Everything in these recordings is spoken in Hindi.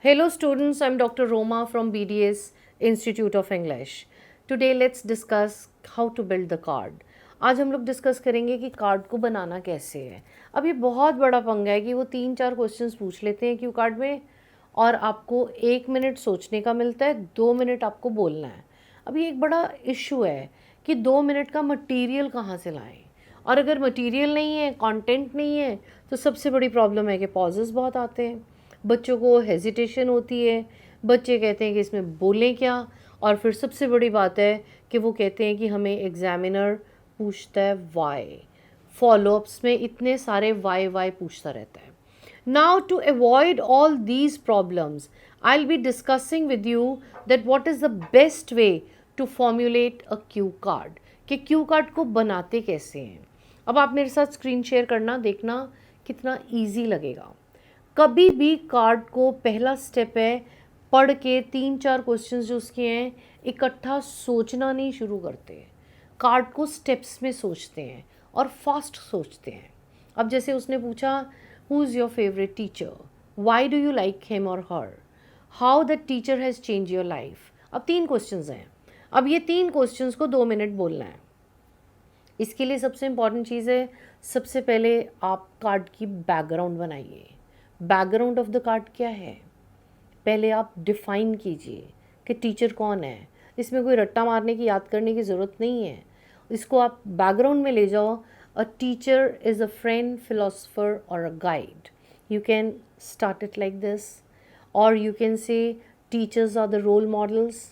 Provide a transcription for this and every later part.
Hello students, I'm Dr. Roma from BDS Institute of English. Today let's discuss how to build the card. आज हम लोग डिस्कस करेंगे कि कार्ड को बनाना कैसे है। अब ये बहुत बड़ा पंगा है कि वो 3-4 क्वेश्चंस पूछ लेते हैं क्यू कार्ड में और आपको 1 मिनट सोचने का मिलता है, 2 मिनट आपको बोलना है। अब ये एक बड़ा इशू है कि 2 मिनट का मटेरियल कहाँ से लाएं, और अगर मटेरियल नहीं है, कंटेंट नहीं है, तो सबसे बड़ी प्रॉब्लम है कि पॉजेस बहुत आते हैं, बच्चों को हेजिटेशन होती है, बच्चे कहते हैं कि इसमें बोलें क्या, और फिर सबसे बड़ी बात है कि वो कहते हैं कि हमें एग्जामिनर पूछता है वाई, फॉलोअप्स में इतने सारे वाई वाई पूछता रहता है. Now, to avoid all these problems, I'll be discussing with you that what is the best way to formulate a cue card. कि क्यू कार्ड को बनाते कैसे हैं. अब आप मेरे साथ स्क्रीन शेयर करना, देखना कितना इजी लगेगा. कभी भी कार्ड को पहला स्टेप है पढ़ के 3-4 क्वेश्चंस जो उसके हैं इकट्ठा सोचना नहीं शुरू करते हैं. कार्ड को स्टेप्स में सोचते हैं और फास्ट सोचते हैं. अब जैसे उसने पूछा who is your favourite teacher, why do you like him और her, how that teacher has change your life. अब 3 क्वेश्चंस हैं. अब ये 3 क्वेश्चंस को 2 मिनट बोलना है. इसके लिए सबसे इम्पॉर्टेंट चीज़ है, सबसे पहले आप कार्ड की बैकग्राउंड बनाइए. बैकग्राउंड ऑफ द कार्ड क्या है, पहले आप डिफ़ाइन कीजिए कि टीचर कौन है. इसमें कोई रट्टा मारने की, याद करने की ज़रूरत नहीं है. इसको आप बैकग्राउंड में ले जाओ. A teacher is a friend, philosopher और a guide. You can start it like this, और you can say teachers are the role models,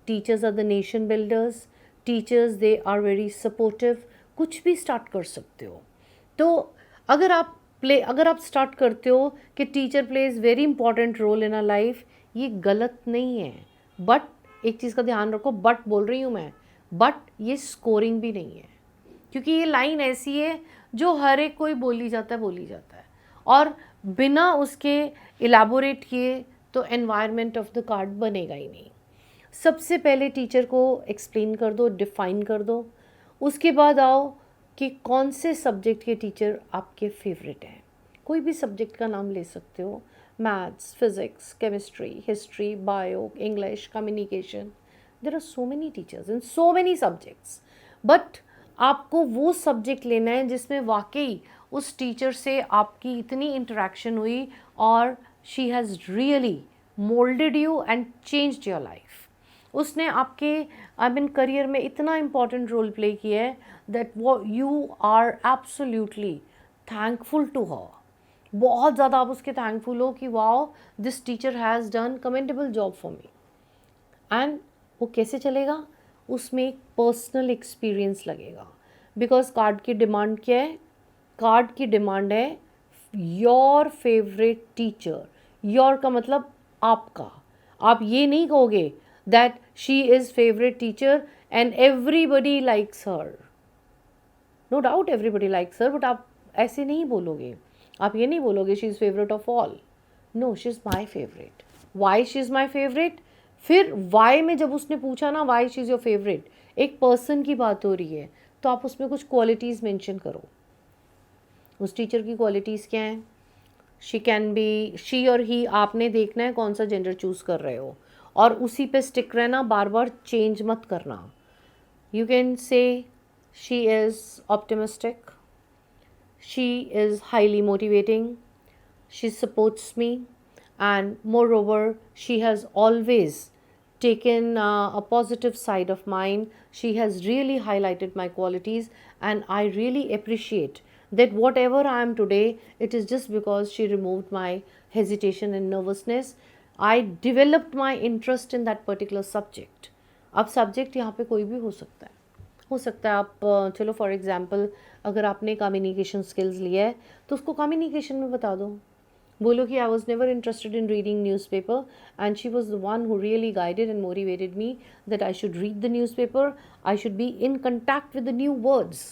teachers are the nation builders, teachers they are very supportive. कुछ भी स्टार्ट कर सकते हो. तो अगर आप स्टार्ट करते हो कि teacher plays very important role in a life, ये गलत नहीं है. बट एक चीज़ का ध्यान रखो, बट बोल रही हूँ मैं, बट ये स्कोरिंग भी नहीं है, क्योंकि ये लाइन ऐसी है जो हर एक कोई बोली जाता है, और बिना उसके इलेबोरेट किए तो एनवायरनमेंट ऑफ द कार्ड बनेगा ही नहीं. सबसे पहले टीचर को एक्सप्लेन कर दो, डिफ़ाइन कर दो. उसके बाद आओ कि कौन से सब्जेक्ट के टीचर आपके फेवरेट हैं. कोई भी सब्जेक्ट का नाम ले सकते हो, maths, physics, chemistry, history, bio, English, communication. There are so many teachers in so many subjects. But आपको वो सब्जेक्ट लेना है जिसमें वाकई उस टीचर से आपकी इतनी इंटरेक्शन हुई और she has really moulded you and changed your life. उसने आपके करियर में इतना इम्पॉर्टेंट रोल प्ले किया है दैट वो you are absolutely thankful to her. बहुत ज़्यादा आप उसके थैंकफुल हो कि wow, this teacher has done commendable job for me. And वो कैसे चलेगा, उसमें एक पर्सनल एक्सपीरियंस लगेगा. बिकॉज कार्ड की डिमांड क्या है, कार्ड की डिमांड है योर फेवरेट टीचर. योर का मतलब आपका. आप ये नहीं कहोगे that she is favourite teacher and everybody likes her. No doubt everybody likes her, but आप ऐसे नहीं बोलोगे. आप ये नहीं बोलोगे she is favourite of all. No, she is my favourite. Why she is my favourite. फिर वाई में जब उसने पूछा ना why she is your favourite, एक पर्सन की बात हो रही है, तो आप उसमें कुछ क्वालिटीज़ मेंशन करो. उस टीचर की क्वालिटीज़ क्या हैं. शी कैन बी शी और ही. आपने देखना है कौन सा जेंडर चूज़ कर रहे हो, और उसी पे स्टिक रहना, बार बार चेंज मत करना. यू कैन से she is optimistic, she is highly motivating, she supports me, and moreover she has always taken a positive side of mine. She has really highlighted my qualities, and I really appreciate that whatever I am today, it is just because she removed my hesitation and nervousness. I developed my interest in that particular subject. अब सब्जेक्ट यहाँ पे कोई भी हो सकता है आप चलो फॉर एग्जांपल अगर आपने कम्युनिकेशन स्किल्स लिया है तो उसको कम्युनिकेशन में बता दो. बोलो कि I was never interested in reading news paper and she was the one who really guided and motivated me that I should read the news paper. I should be in contact with the new words,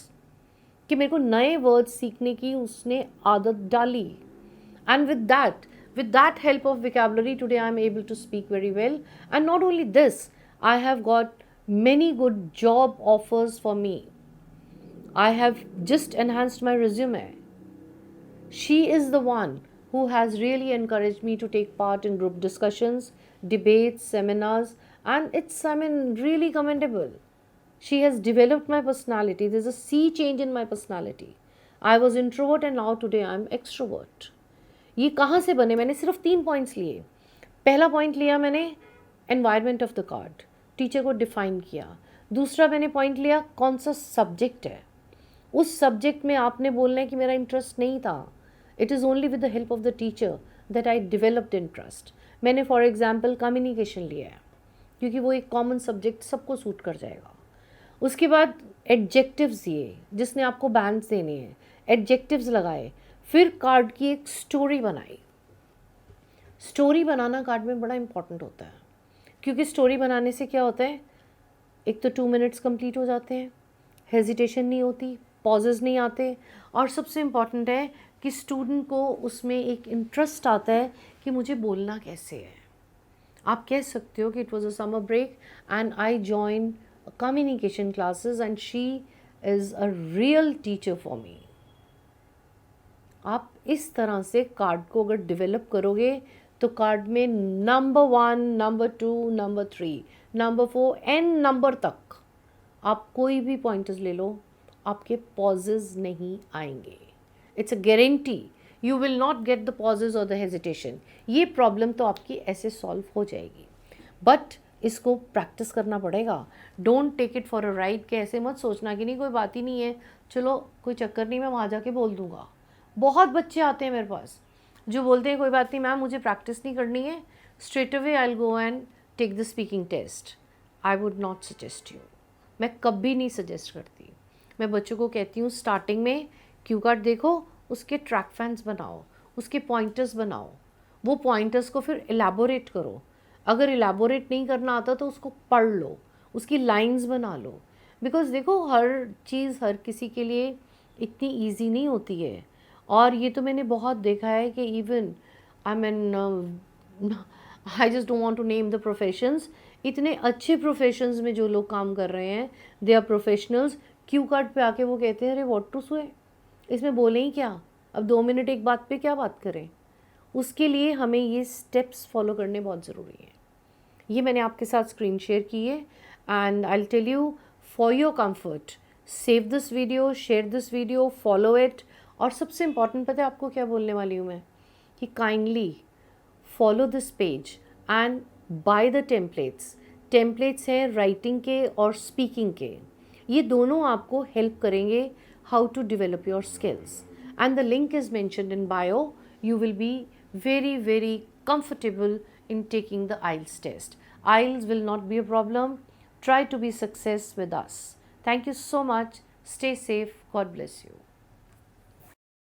कि मेरे को नए वर्ड्स सीखने की उसने आदत डाली. And with that help of vocabulary, today I am able to speak very well. And not only this, I have got many good job offers for me. I have just enhanced my resume. She is the one who has really encouraged me to take part in group discussions, debates, seminars, and it's, I mean, really commendable. She has developed my personality. There's a sea change in my personality. I was introvert and now today I'm extrovert. ये कहाँ से बने? मैंने सिर्फ 3 पॉइंट्स लिए. पहला पॉइंट लिया मैंने environment of the card, teacher को डिफाइन किया. दूसरा मैंने पॉइंट लिया कौन सा सब्जेक्ट है. उस सब्जेक्ट में आपने बोलना है कि मेरा इंटरेस्ट नहीं था. It is only with the help of the teacher that I developed interest. मैंने फॉर एग्जाम्पल कम्युनिकेशन लिया है क्योंकि वो एक कॉमन सब्जेक्ट सबको सूट कर जाएगा. उसके बाद एडजेक्टिव्स दिए जिसने आपको बैंड्स देने हैं, एडजेक्टिव्स लगाए. फिर कार्ड की एक स्टोरी बनाई. स्टोरी बनाना कार्ड में बड़ा इंपॉर्टेंट होता है क्योंकि स्टोरी बनाने से क्या होता है, एक तो 2 मिनट्स कंप्लीट हो जाते हैं, हेजिटेशन नहीं होती, पॉजेज नहीं आते, और सबसे इम्पॉर्टेंट है कि स्टूडेंट को उसमें एक इंटरेस्ट आता है कि मुझे बोलना कैसे है. आप कह सकते हो कि it was a summer break and I join communication classes and she is a real teacher for me. आप इस तरह से कार्ड को अगर डेवलप करोगे तो कार्ड में number 1, number 2, number 3, number 4 n number तक आप कोई भी पॉइंटर्स ले लो, आपके पॉजेज नहीं आएंगे. It's a guarantee. You will not get the pauses और द हेजिटेशन. ये प्रॉब्लम तो आपकी ऐसे सॉल्व हो जाएगी, बट इसको प्रैक्टिस करना पड़ेगा. Don't take it for a ride कि ऐसे मत सोचना कि नहीं कोई बात ही नहीं है, चलो कोई चक्कर नहीं, मैं वहाँ जाके बोल दूँगा. बहुत बच्चे आते हैं मेरे पास जो बोलते हैं कोई बात नहीं मैम, मुझे प्रैक्टिस नहीं करनी है, straight away I will go and take the speaking test. I would not suggest you. मैं कभी नहीं सजेस्ट करती. मैं बच्चों को कहती हूँ स्टार्टिंग में क्यू कार्ड देखो, उसके ट्रैक फैंस बनाओ, उसके पॉइंटर्स बनाओ, वो पॉइंटर्स को फिर एलैबोरेट करो. अगर एलैबोरेट नहीं करना आता तो उसको पढ़ लो, उसकी लाइंस बना लो. बिकॉज देखो हर चीज़ हर किसी के लिए इतनी ईजी नहीं होती है. और ये तो मैंने बहुत देखा है कि even I mean I just don't want to name the professions, इतने अच्छे प्रोफेशंस में जो लोग काम कर रहे हैं they are professionals, Q card पे आके वो कहते हैं अरे व्हाट टू से, इसमें बोले ही क्या, अब 2 मिनट एक बात पे क्या बात करें. उसके लिए हमें ये स्टेप्स फॉलो करने बहुत ज़रूरी है. ये मैंने आपके साथ स्क्रीन शेयर की है and I will tell you for your comfort, save this video, share this video, follow it. और सबसे इम्पॉर्टेंट पता है आपको क्या बोलने वाली हूँ मैं, कि kindly follow this page and buy the templates. Templates हैं राइटिंग के और स्पीकिंग के. ये दोनों आपको हेल्प करेंगे how to develop your skills and the link is mentioned in bio. You will be very very comfortable in taking the IELTS test. IELTS will not be a problem. Try to be success with us. Thank you so much. Stay safe. God bless you.